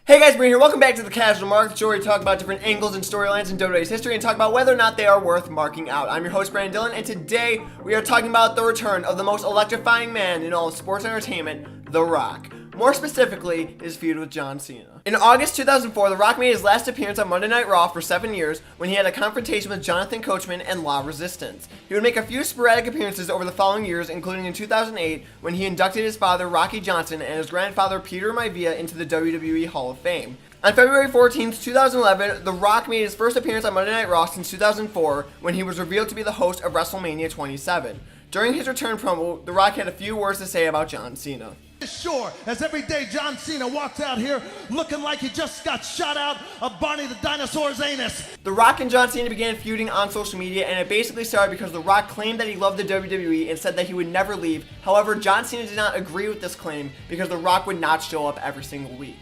Hey guys, Breen here. Welcome back to the Casual Mark, the show where we talk about different angles and storylines in WWE's history and talk about whether or not they are worth marking out. I'm your host, Brandon Dillon, and today we are talking about the return of the most electrifying man in all of sports entertainment, The Rock. More specifically, his feud with John Cena. In August 2004, The Rock made his last appearance on Monday Night Raw for 7 years when he had a confrontation with Jonathan Coachman and La Resistance. He would make a few sporadic appearances over the following years, including in 2008 when he inducted his father, Rocky Johnson, and his grandfather, Peter Maivia, into the WWE Hall of Fame. On February 14, 2011, The Rock made his first appearance on Monday Night Raw since 2004 when he was revealed to be the host of WrestleMania 27. During his return promo, The Rock had a few words to say about John Cena. Sure, as every day John Cena walks out here looking like he just got shot out of Barney the Dinosaur's anus. The Rock and John Cena began feuding on social media, and it basically started because The Rock claimed that he loved the WWE and said that he would never leave. However, John Cena did not agree with this claim because The Rock would not show up every single week.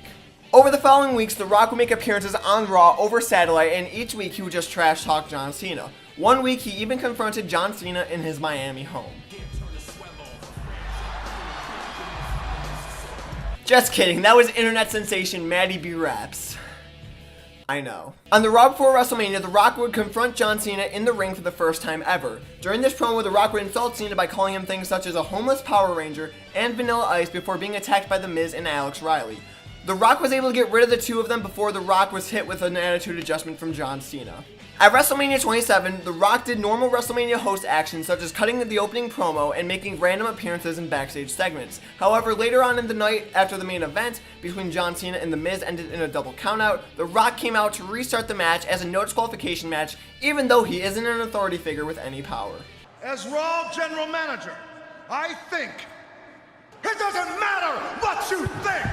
Over the following weeks, The Rock would make appearances on Raw over satellite, and each week he would just trash talk John Cena. One week he even confronted John Cena in his Miami home. Just kidding, that was internet sensation Maddie B. Raps. I know. On the Raw before WrestleMania, The Rock would confront John Cena in the ring for the first time ever. During this promo, The Rock would insult Cena by calling him things such as a homeless Power Ranger and Vanilla Ice before being attacked by The Miz and Alex Riley. The Rock was able to get rid of the two of them before The Rock was hit with an attitude adjustment from John Cena. At WrestleMania 27, The Rock did normal WrestleMania host actions such as cutting the opening promo and making random appearances in backstage segments. However, later on in the night after the main event between John Cena and The Miz ended in a double countout, The Rock came out to restart the match as a no disqualification match, even though he isn't an authority figure with any power. As Raw General Manager, I think it doesn't matter what you think.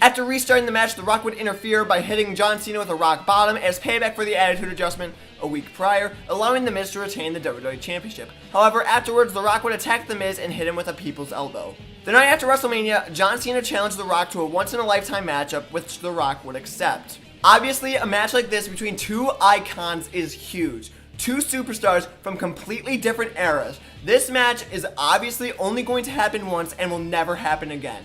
After restarting the match, The Rock would interfere by hitting John Cena with a rock bottom as payback for the attitude adjustment a week prior, allowing The Miz to retain the WWE Championship. However, afterwards, The Rock would attack The Miz and hit him with a people's elbow. The night after WrestleMania, John Cena challenged The Rock to a once-in-a-lifetime matchup, which The Rock would accept. Obviously, a match like this between two icons is huge. Two superstars from completely different eras. This match is obviously only going to happen once and will never happen again.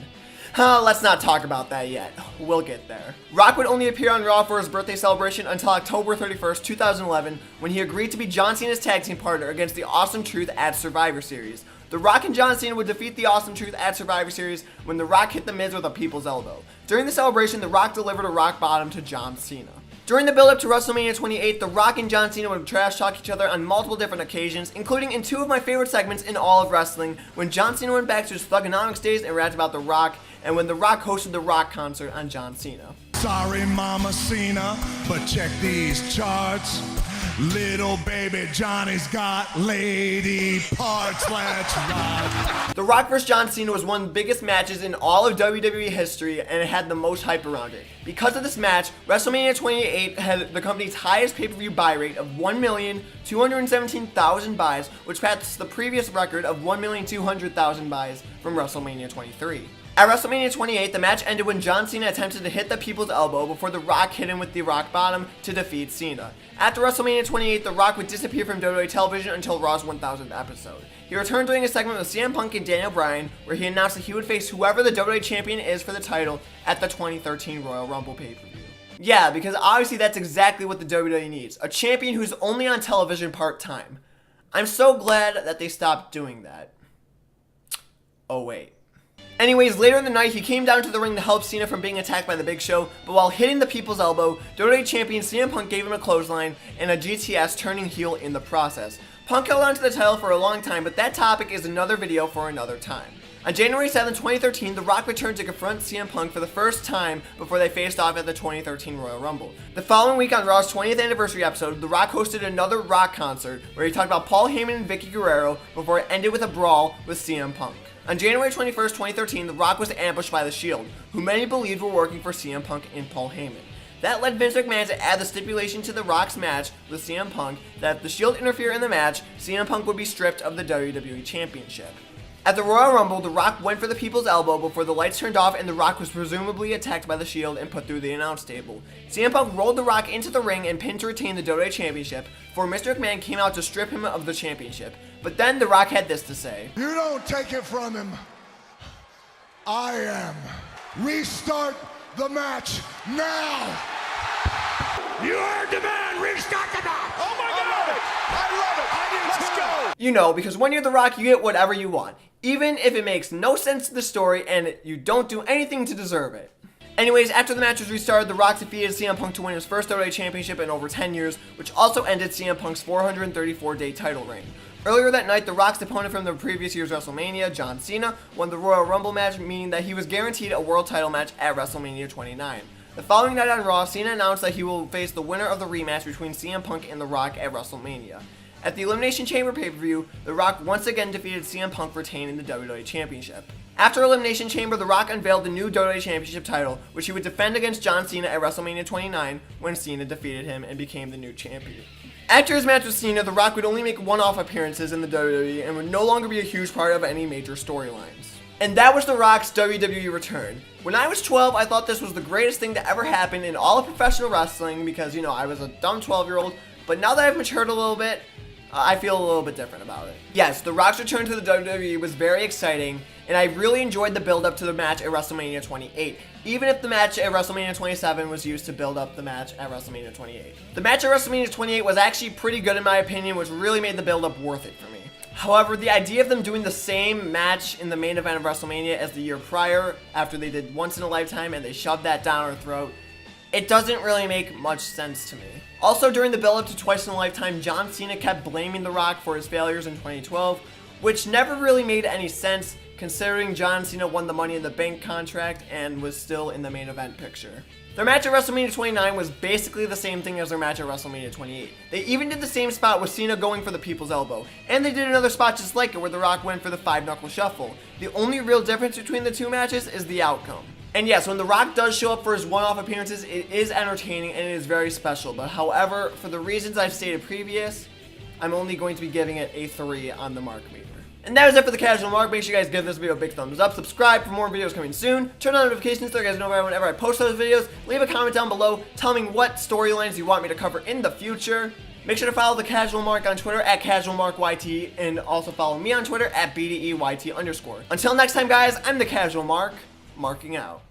Let's not talk about that yet. We'll get there. Rock would only appear on Raw for his birthday celebration until October 31st, 2011, when he agreed to be John Cena's tag team partner against the Awesome Truth at Survivor Series. The Rock and John Cena would defeat the Awesome Truth at Survivor Series when The Rock hit The Miz with a people's elbow. During the celebration, The Rock delivered a rock bottom to John Cena. During the build-up to WrestleMania 28, The Rock and John Cena would trash talk each other on multiple different occasions, including in two of my favorite segments in all of wrestling, when John Cena went back to his Thugonomics days and rapped about The Rock, and when The Rock hosted The Rock concert on John Cena. Sorry, Mama Cena, but check these charts. Little baby Johnny's got lady parts, let's rock. The Rock vs. John Cena was one of the biggest matches in all of WWE history, and it had the most hype around it. Because of this match, WrestleMania 28 had the company's highest pay-per-view buy rate of 1,217,000 buys, which passed the previous record of 1,200,000 buys from WrestleMania 23. At WrestleMania 28, the match ended when John Cena attempted to hit the people's elbow before The Rock hit him with the rock bottom to defeat Cena. After WrestleMania 28, The Rock would disappear from WWE television until Raw's 1000th episode. He returned during a segment with CM Punk and Daniel Bryan, where he announced that he would face whoever the WWE Champion is for the title at the 2013 Royal Rumble pay-per-view. Yeah, because obviously that's exactly what the WWE needs, a champion who's only on television part-time. I'm so glad that they stopped doing that. Oh wait. Anyways, later in the night, he came down to the ring to help Cena from being attacked by The Big Show, but while hitting the people's elbow, WWE Champion CM Punk gave him a clothesline and a GTS, turning heel in the process. Punk held on to the title for a long time, but that topic is another video for another time. On January 7, 2013, The Rock returned to confront CM Punk for the first time before they faced off at the 2013 Royal Rumble. The following week on Raw's 20th anniversary episode, The Rock hosted another Rock concert where he talked about Paul Heyman and Vicky Guerrero before it ended with a brawl with CM Punk. On January 21st, 2013, The Rock was ambushed by The Shield, who many believed were working for CM Punk and Paul Heyman. That led Vince McMahon to add the stipulation to The Rock's match with CM Punk that if The Shield interfered in the match, CM Punk would be stripped of the WWE Championship. At the Royal Rumble, The Rock went for the people's elbow before the lights turned off and The Rock was presumably attacked by The Shield and put through the announce table. CM Punk rolled The Rock into the ring and pinned to retain the WWE Championship before Mr. McMahon came out to strip him of the championship. But then The Rock had this to say. You don't take it from him. I am. Restart the match now. You heard the man, restart the match. Oh my God. I love it. Let's go. You know, because when you're The Rock, you get whatever you want, even if it makes no sense to the story and you don't do anything to deserve it. Anyways, after the match was restarted, The Rock defeated CM Punk to win his first WWE Championship in over 10 years, which also ended CM Punk's 434-day title reign. Earlier that night, The Rock's opponent from the previous year's WrestleMania, John Cena, won the Royal Rumble match, meaning that he was guaranteed a world title match at WrestleMania 29. The following night on Raw, Cena announced that he will face the winner of the rematch between CM Punk and The Rock at WrestleMania. At the Elimination Chamber pay-per-view, The Rock once again defeated CM Punk, retaining the WWE Championship. After Elimination Chamber, The Rock unveiled the new WWE Championship title, which he would defend against John Cena at WrestleMania 29 when Cena defeated him and became the new champion. After his match with Cena, The Rock would only make one-off appearances in the WWE and would no longer be a huge part of any major storylines. And that was The Rock's WWE return. When I was 12, I thought this was the greatest thing to ever happen in all of professional wrestling because, you know, I was a dumb 12-year-old, but now that I've matured a little bit, I feel a little bit different about it. Yes, The Rock's return to the WWE was very exciting, and I really enjoyed the build-up to the match at WrestleMania 28, even if the match at WrestleMania 27 was used to build up the match at WrestleMania 28. The match at WrestleMania 28 was actually pretty good in my opinion, which really made the build-up worth it for me. However, the idea of them doing the same match in the main event of WrestleMania as the year prior, after they did Once in a Lifetime and they shoved that down our throat, it doesn't really make much sense to me. Also, during the build-up to Twice in a Lifetime, John Cena kept blaming The Rock for his failures in 2012, which never really made any sense considering John Cena won the Money in the Bank contract and was still in the main event picture. Their match at WrestleMania 29 was basically the same thing as their match at WrestleMania 28. They even did the same spot with Cena going for the People's Elbow, and they did another spot just like it where The Rock went for the 5-knuckle shuffle. The only real difference between the two matches is the outcome. And yes, when The Rock does show up for his one-off appearances, it is entertaining and it is very special. But however, for the reasons I've stated previous, I'm only going to be giving it a 3 on the mark meter. And that is it for the Casual Mark. Make sure you guys give this video a big thumbs up, subscribe for more videos coming soon, turn on notifications so you guys know whenever I post those videos, leave a comment down below telling me what storylines you want me to cover in the future. Make sure to follow the Casual Mark on Twitter at CasualMarkYT and also follow me on Twitter at BDEYT_. Until next time guys, I'm the Casual Mark, marking out.